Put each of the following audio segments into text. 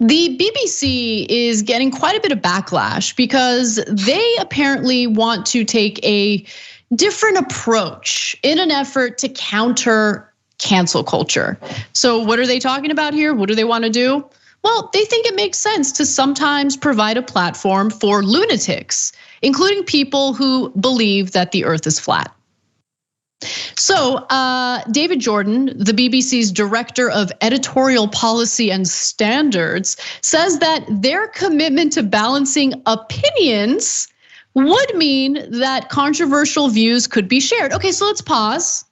The BBC is getting quite a bit of backlash because they apparently want to take a different approach in an effort to counter cancel culture. So what are they talking about here? What do they want to do? Well, they think it makes sense to sometimes provide a platform for lunatics, including people who believe that the earth is flat. So David Jordan, the BBC's director of editorial policy and standards, says that their commitment to balancing opinions would mean that controversial views could be shared. Okay, so let's pause.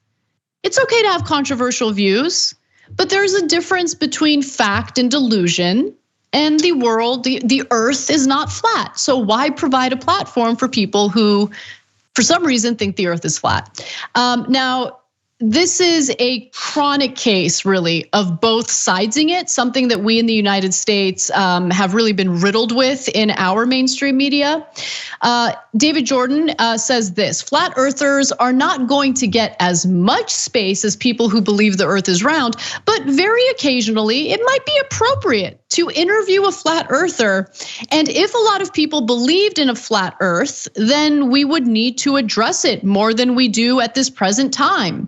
It's okay to have controversial views, but there's a difference between fact and delusion. And the world, the earth is not flat. So why provide a platform for people who, for some reason, think the earth is flat? Now, this is a chronic case, really, of both sidesing it, something that we in the United States have really been riddled with in our mainstream media. David Jordan says this: flat earthers are not going to get as much space as people who believe the earth is round, but very occasionally it might be appropriate to interview a flat earther. And if a lot of people believed in a flat earth, then we would need to address it more than we do at this present time.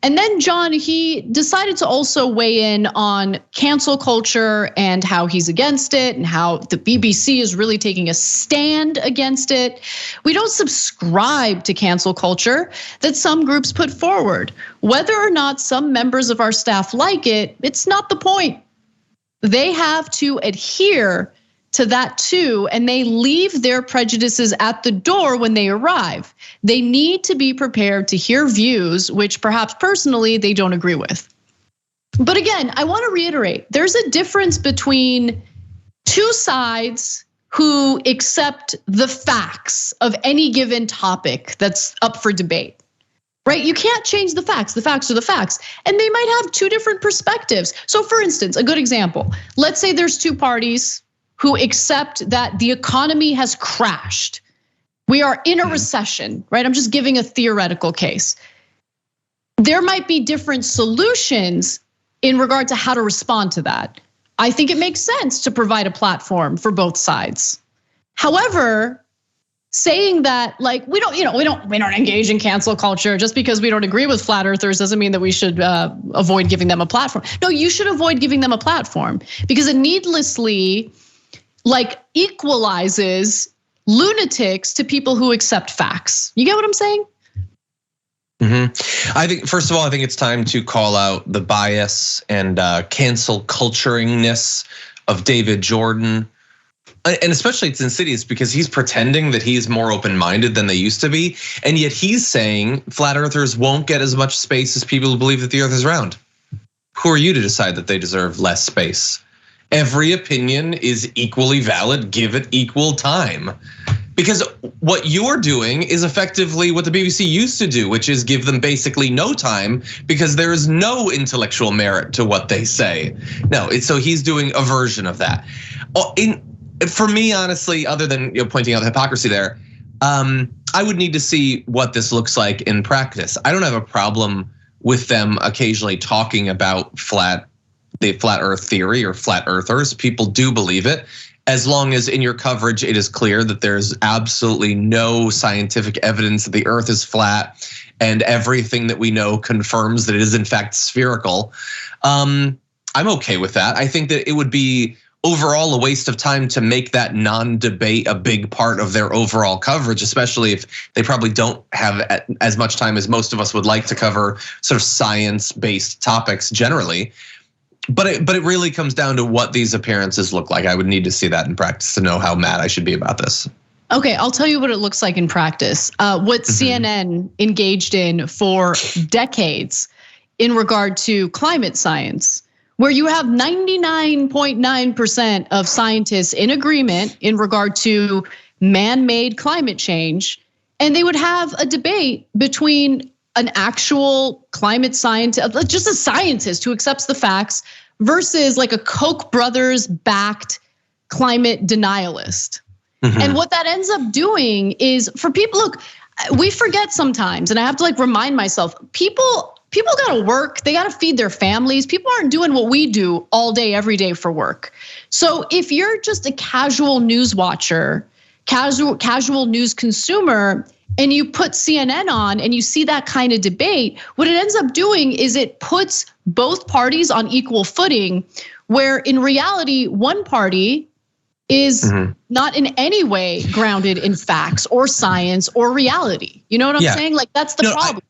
And then John, he decided to also weigh in on cancel culture and how he's against it and how the BBC is really taking a stand against it. We don't subscribe to cancel culture that some groups put forward. Whether or not some members of our staff like it, it's not the point. They have to adhere to that too, and they leave their prejudices at the door when they arrive. They need to be prepared to hear views which perhaps personally they don't agree with. But again, I want to reiterate, there's a difference between two sides who accept the facts of any given topic that's up for debate. Right? You can't change the facts. The facts are the facts. And they might have two different perspectives. So for instance, a good example, let's say there's two parties who accept that the economy has crashed. We are in a recession, right? I'm just giving a theoretical case. There might be different solutions in regard to how to respond to that. I think it makes sense to provide a platform for both sides. However, saying that like we don't engage in cancel culture just because we don't agree with flat earthers doesn't mean that we should avoid giving them a platform. No, you should avoid giving them a platform because it needlessly equalizes lunatics to people who accept facts. You get what I'm saying? I think, first of all, I think it's time to call out the bias and cancel culturingness of David Jordan. And especially it's insidious because he's pretending that he's more open-minded than they used to be. And yet he's saying flat earthers won't get as much space as people who believe that the earth is round. Who are you to decide that they deserve less space? Every opinion is equally valid, give it equal time. Because what you're doing is effectively what the BBC used to do, which is give them basically no time because there is no intellectual merit to what they say. No, so he's doing a version of that. For me, honestly, other than pointing out the hypocrisy there, I would need to see what this looks like in practice. I don't have a problem with them occasionally talking about the flat earth theory or flat earthers. People do believe it, as long as in your coverage it is clear that there's absolutely no scientific evidence that the earth is flat and everything that we know confirms that it is in fact spherical. I'm okay with that. I think that it would be overall a waste of time to make that non-debate a big part of their overall coverage, especially if they probably don't have as much time as most of us would like to cover sort of science-based topics generally. But it really comes down to what these appearances look like. I would need to see that in practice to know how mad I should be about this. Okay, I'll tell you what it looks like in practice. What CNN engaged in for decades in regard to climate science, where you have 99.9% of scientists in agreement in regard to man-made climate change, and they would have a debate between an actual climate scientist, just a scientist who accepts the facts, versus like a Koch brothers backed climate denialist. And what that ends up doing is for people, look, we forget sometimes, and I have to remind myself, people people gotta work, they gotta feed their families. People aren't doing what we do all day, every day for work. So if you're just a casual news watcher, casual news consumer, and you put CNN on and you see that kind of debate, what it ends up doing is it puts both parties on equal footing, where in reality, one party is not in any way grounded in facts or science or reality. You know what I'm saying? Like, that's the problem.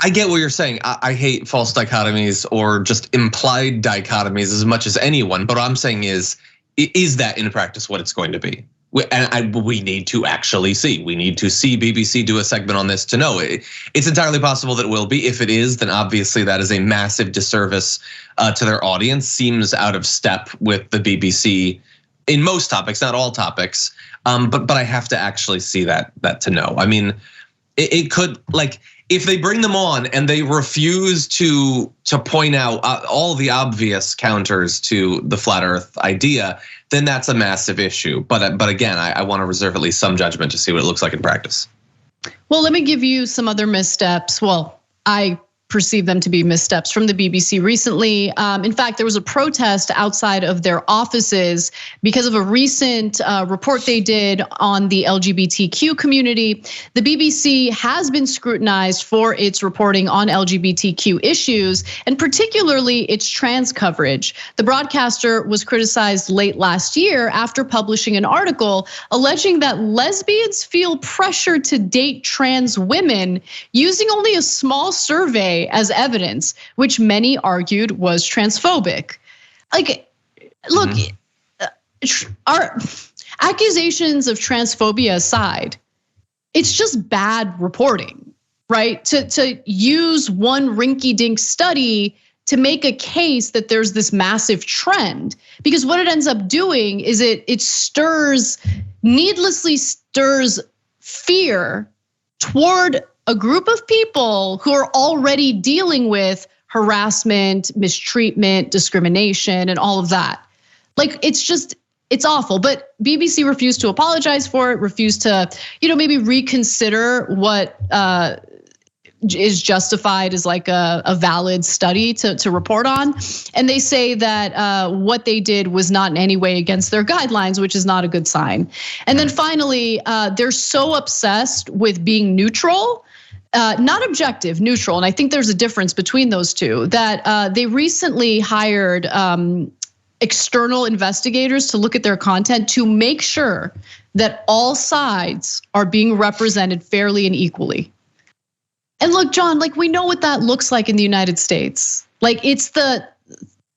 I get what you're saying. I hate false dichotomies or just implied dichotomies as much as anyone. But what I'm saying is that in practice what it's going to be? And we need to actually see. We need to see BBC do a segment on this to know. It's entirely possible that it will be. If it is, then obviously that is a massive disservice to their audience. Seems out of step with the BBC in most topics, not all topics. But I have to actually see that to know. I mean, it could, like, if they bring them on and they refuse to point out all the obvious counters to the flat Earth idea, then that's a massive issue. But again, I want to reserve at least some judgment to see what it looks like in practice. Well, let me give you some other missteps. Well, I perceive them to be missteps from the BBC recently. In fact, there was a protest outside of their offices because of a recent report they did on the LGBTQ community. The BBC has been scrutinized for its reporting on LGBTQ issues, and particularly its trans coverage. The broadcaster was criticized late last year after publishing an article alleging that lesbians feel pressure to date trans women using only a small survey as evidence, which many argued was transphobic. Like, look, our accusations of transphobia aside, it's just bad reporting, right? To use one rinky-dink study to make a case that there's this massive trend, because what it ends up doing is it needlessly stirs fear toward a group of people who are already dealing with harassment, mistreatment, discrimination, and all of that. Like, it's awful. But BBC refused to apologize for it, refused to, maybe reconsider what is justified as like a valid study to report on. And they say that what they did was not in any way against their guidelines, which is not a good sign. And then finally, they're so obsessed with being neutral, not objective, neutral. And I think there's a difference between those two, that they recently hired external investigators to look at their content to make sure that all sides are being represented fairly and equally. And look, John, like, we know what that looks like in the United States. Like, it's the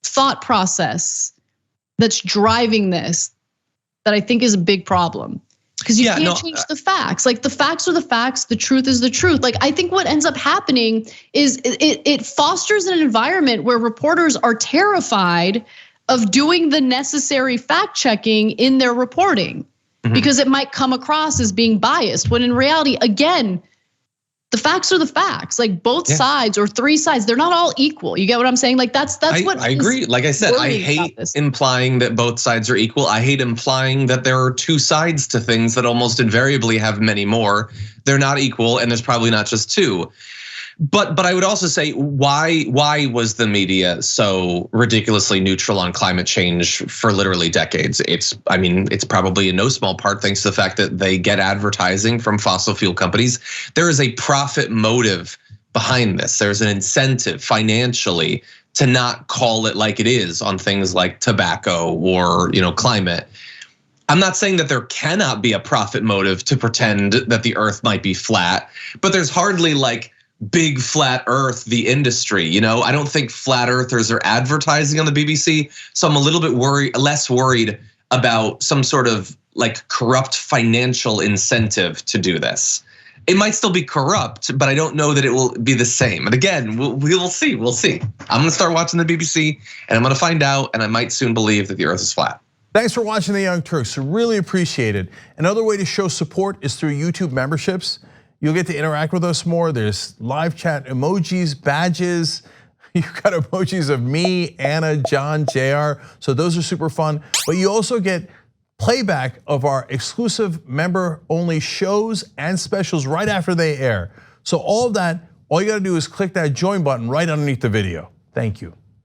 thought process that's driving this that I think is a big problem. Because you can't change the facts. Like, the facts are the facts, the truth is the truth. Like, I think what ends up happening is it fosters an environment where reporters are terrified of doing the necessary fact checking in their reporting, because it might come across as being biased, when in reality, again, the facts are the facts. Like, both sides or three sides, they're not all equal. You get what I'm saying? Like, that's what I agree. Like I said, I hate implying that both sides are equal. I hate implying that there are two sides to things that almost invariably have many more. They're not equal, and there's probably not just two. But I would also say, why was the media so ridiculously neutral on climate change for literally decades? It's probably in no small part thanks to the fact that they get advertising from fossil fuel companies. There is a profit motive behind this. There's an incentive financially to not call it like it is on things like tobacco or climate. I'm not saying that there cannot be a profit motive to pretend that the earth might be flat, but there's hardly like big flat earth, the industry, I don't think flat earthers are advertising on the BBC. So I'm a little bit less worried about some sort of like corrupt financial incentive to do this. It might still be corrupt, but I don't know that it will be the same. And again, we'll see. I'm gonna start watching the BBC and I'm gonna find out, and I might soon believe that the earth is flat. Thanks for watching The Young Turks. We really appreciate it. Another way to show support is through YouTube memberships. You'll get to interact with us more. There's live chat emojis, badges. You've got emojis of me, Anna, John, JR. So those are super fun. But you also get playback of our exclusive member-only shows and specials right after they air. So all of that All you gotta do is click that join button right underneath the video. Thank you.